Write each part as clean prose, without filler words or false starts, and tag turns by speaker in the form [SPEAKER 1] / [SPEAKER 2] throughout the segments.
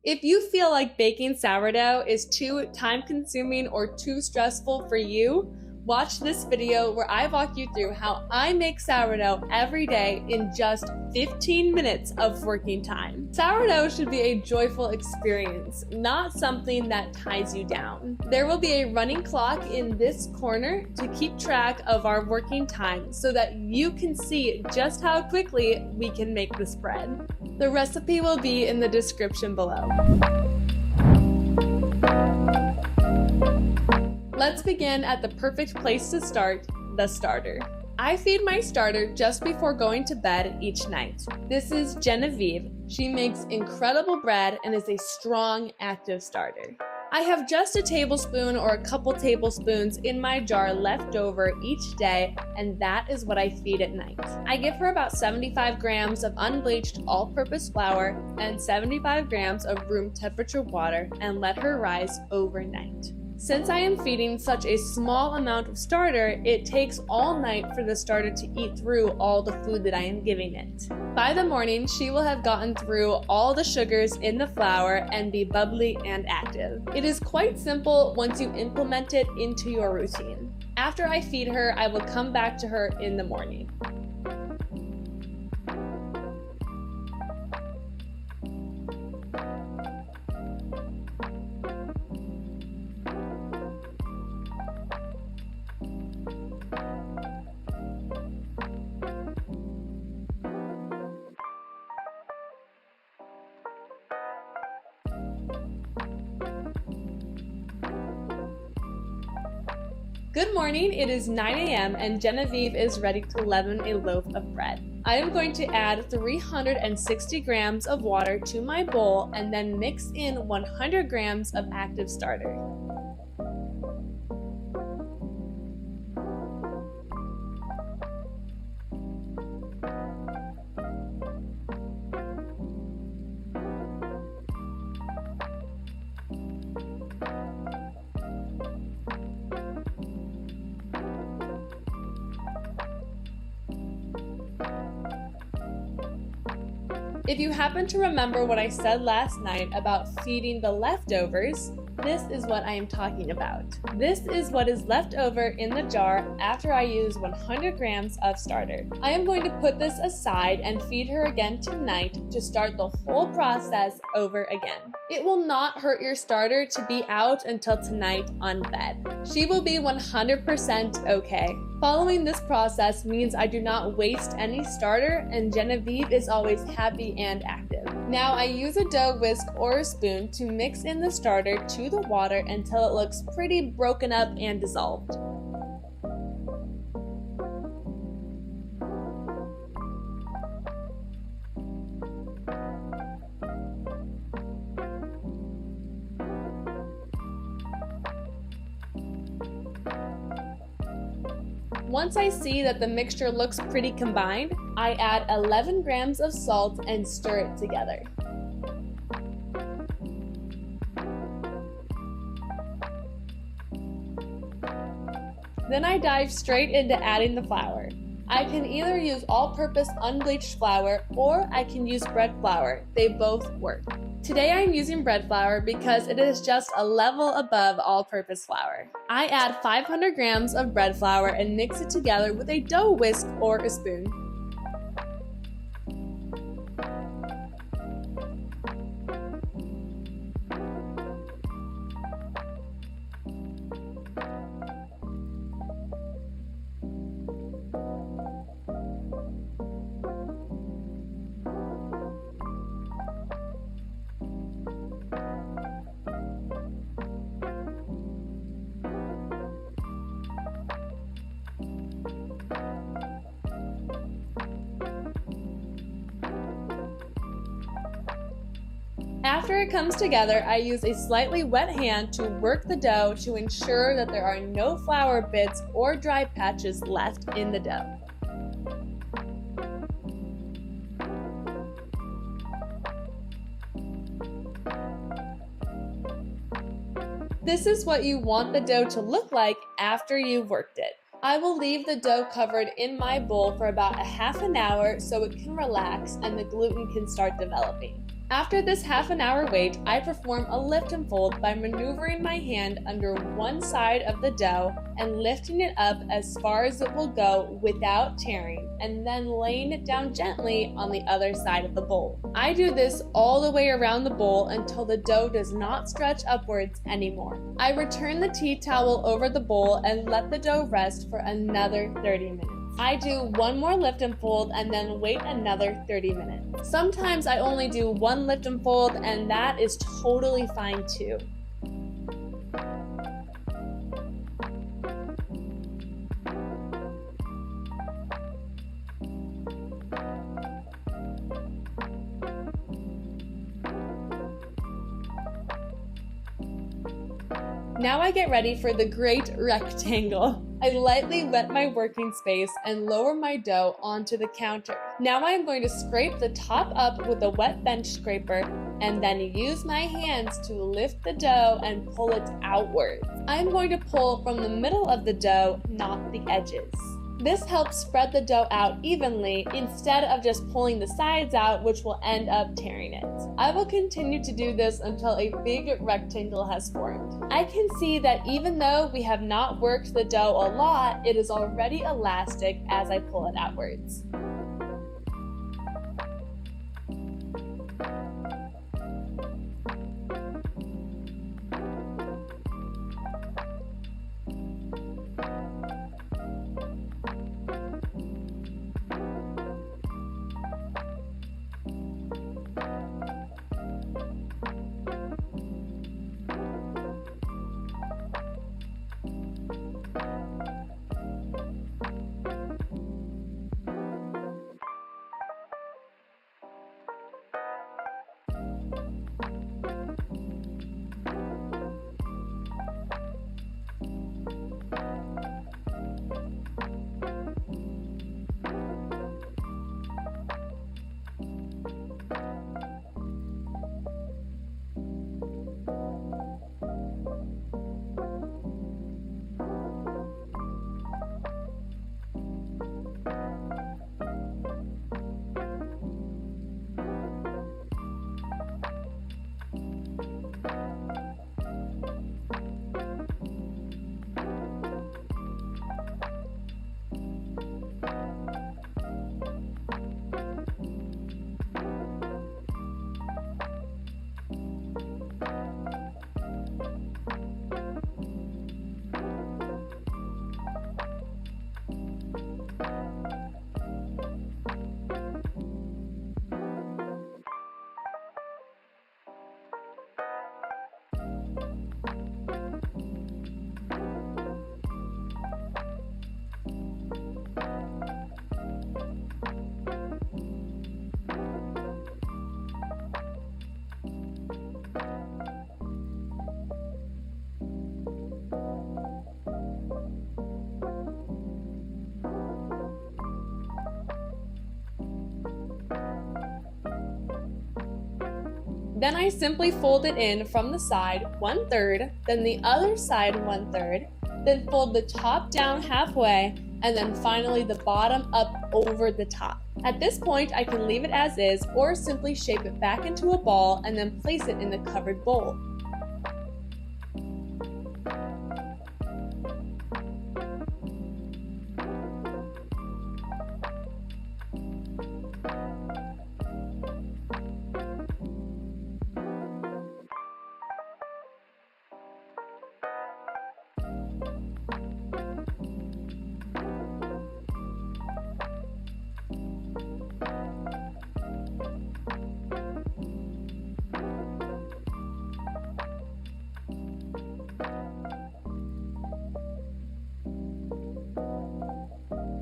[SPEAKER 1] If you feel like baking sourdough is too time-consuming or too stressful for you, watch this video where I walk you through how I make sourdough every day in just 15 minutes of working time. Sourdough should be a joyful experience, not something that ties you down. There will be a running clock in this corner to keep track of our working time so that you can see just how quickly we can make this bread. The recipe will be in the description below. Let's begin at the perfect place to start, the starter. I feed my starter just before going to bed each night. This is Genevieve. She makes incredible bread and is a strong, active starter. I have just a tablespoon or a couple tablespoons in my jar left over each day, and that is what I feed at night. I give her about 75 grams of unbleached all-purpose flour and 75 grams of room temperature water and let her rise overnight. Since I am feeding such a small amount of starter, it takes all night for the starter to eat through all the food that I am giving it. By the morning, she will have gotten through all the sugars in the flour and be bubbly and active. It is quite simple once you implement it into your routine. After I feed her, I will come back to her in the morning. Good morning, it is 9 a.m. and Genevieve is ready to leaven a loaf of bread. I am going to add 360 grams of water to my bowl and then mix in 100 grams of active starter. If you happen to remember what I said last night about feeding the leftovers, this is what I am talking about. This is what is left over in the jar after I use 100 grams of starter. I am going to put this aside and feed her again tonight to start the whole process over again. It will not hurt your starter to be out until tonight on bed. She will be 100% okay. Following this process means I do not waste any starter and Genevieve is always happy and active. Now I use a dough whisk or a spoon to mix in the starter to the water until it looks pretty broken up and dissolved. Once I see that the mixture looks pretty combined, I add 11 grams of salt and stir it together. Then I dive straight into adding the flour. I can either use all-purpose unbleached flour or I can use bread flour. They both work. Today I'm using bread flour because it is just a level above all-purpose flour. I add 500 grams of bread flour and mix it together with a dough whisk or a spoon. After it comes together, I use a slightly wet hand to work the dough to ensure that there are no flour bits or dry patches left in the dough. This is what you want the dough to look like after you've worked it. I will leave the dough covered in my bowl for about a half an hour so it can relax and the gluten can start developing. After this half an hour wait, I perform a lift and fold by maneuvering my hand under one side of the dough and lifting it up as far as it will go without tearing, and then laying it down gently on the other side of the bowl. I do this all the way around the bowl until the dough does not stretch upwards anymore. I return the tea towel over the bowl and let the dough rest for another 30 minutes. I do one more lift and fold and then wait another 30 minutes. Sometimes I only do one lift and fold, and that is totally fine too. Now I get ready for the great rectangle. I lightly wet my working space and lower my dough onto the counter. Now I am going to scrape the top up with a wet bench scraper and then use my hands to lift the dough and pull it outwards. I am going to pull from the middle of the dough, not the edges. This helps spread the dough out evenly instead of just pulling the sides out, which will end up tearing it. I will continue to do this until a big rectangle has formed. I can see that even though we have not worked the dough a lot, it is already elastic as I pull it outwards. Then I simply fold it in from the side 1/3, then the other side 1/3, then fold the top down halfway, and then finally the bottom up over the top. At this point, I can leave it as is or simply shape it back into a ball and then place it in the covered bowl.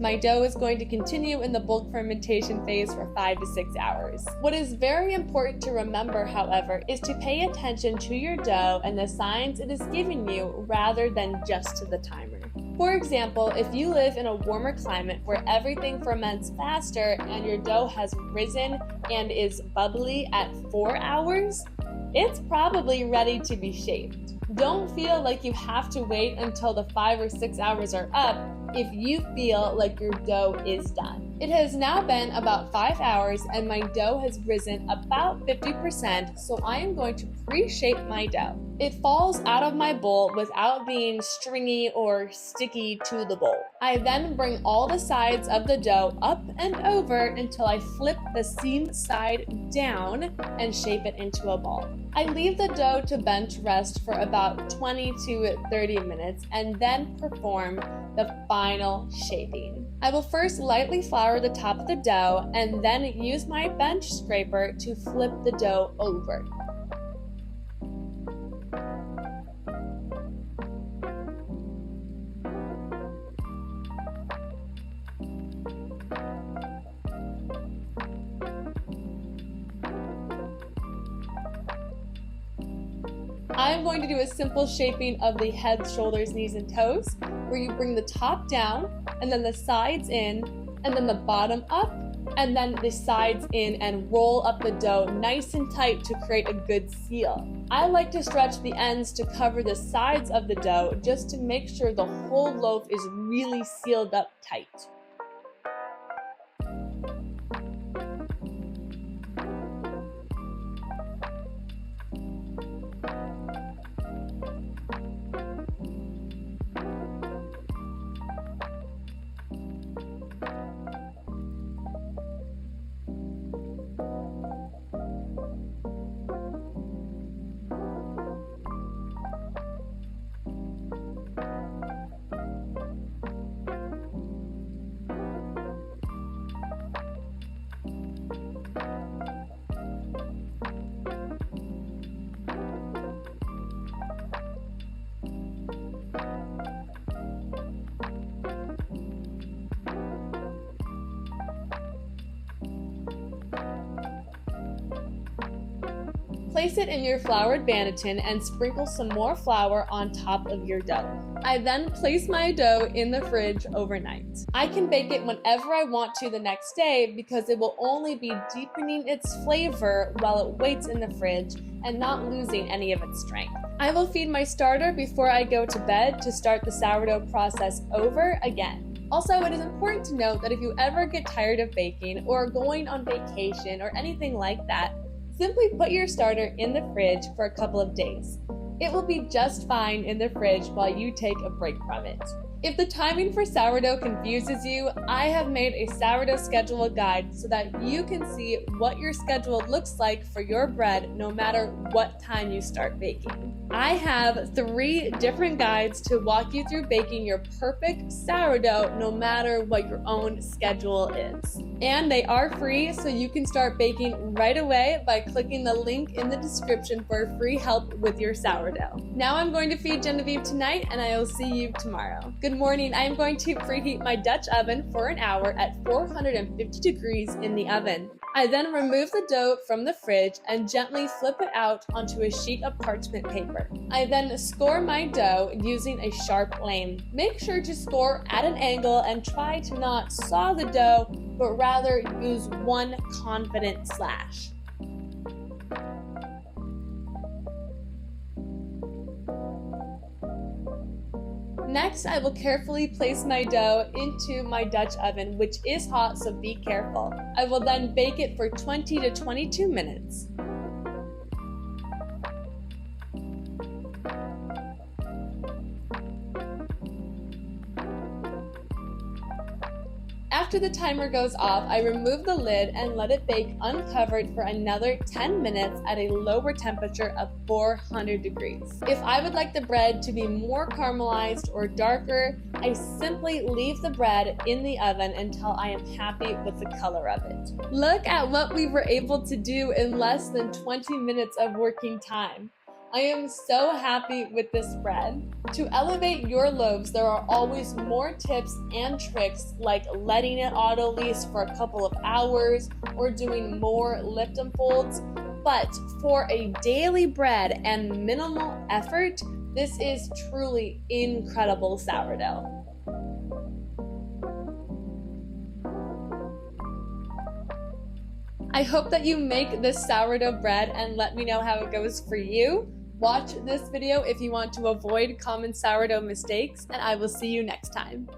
[SPEAKER 1] My dough is going to continue in the bulk fermentation phase for 5 to 6 hours. What is very important to remember, however, is to pay attention to your dough and the signs it is giving you rather than just to the timer. For example, if you live in a warmer climate where everything ferments faster and your dough has risen and is bubbly at 4 hours, it's probably ready to be shaped. Don't feel like you have to wait until the 5 or 6 hours are up if you feel like your dough is done. It has now been about 5 hours and my dough has risen about 50%, so I am going to pre-shape my dough. It falls out of my bowl without being stringy or sticky to the bowl. I then bring all the sides of the dough up and over until I flip the seam side down and shape it into a ball. I leave the dough to bench rest for about 20 to 30 minutes and then perform the final shaping. I will first lightly flour the top of the dough and then use my bench scraper to flip the dough over. I'm going to do a simple shaping of the head, shoulders, knees, and toes, where you bring the top down, and then the sides in, and then the bottom up, and then the sides in, and roll up the dough nice and tight to create a good seal. I like to stretch the ends to cover the sides of the dough just to make sure the whole loaf is really sealed up tight. Place it in your floured banneton and sprinkle some more flour on top of your dough. I then place my dough in the fridge overnight. I can bake it whenever I want to the next day because it will only be deepening its flavor while it waits in the fridge and not losing any of its strength. I will feed my starter before I go to bed to start the sourdough process over again. Also, it is important to note that if you ever get tired of baking or going on vacation or anything like that, simply put your starter in the fridge for a couple of days. It will be just fine in the fridge while you take a break from it. If the timing for sourdough confuses you, I have made a sourdough schedule guide so that you can see what your schedule looks like for your bread no matter what time you start baking. I have 3 different guides to walk you through baking your perfect sourdough no matter what your own schedule is. And they are free, so you can start baking right away by clicking the link in the description for free help with your sourdough. Now I'm going to feed Genevieve tonight and I will see you tomorrow. Good morning. I am going to preheat my Dutch oven for an hour at 450 degrees in the oven. I then remove the dough from the fridge and gently flip it out onto a sheet of parchment paper. I then score my dough using a sharp lame. Make sure to score at an angle and try to not saw the dough, but rather use one confident slash. Next, I will carefully place my dough into my Dutch oven, which is hot, so be careful. I will then bake it for 20 to 22 minutes. After the timer goes off, I remove the lid and let it bake uncovered for another 10 minutes at a lower temperature of 400 degrees. If I would like the bread to be more caramelized or darker, I simply leave the bread in the oven until I am happy with the color of it. Look at what we were able to do in less than 20 minutes of working time. I am so happy with this bread. To elevate your loaves, there are always more tips and tricks like letting it auto-lease for a couple of hours or doing more lift and folds. But for a daily bread and minimal effort, this is truly incredible sourdough. I hope that you make this sourdough bread and let me know how it goes for you. Watch this video if you want to avoid common sourdough mistakes, and I will see you next time.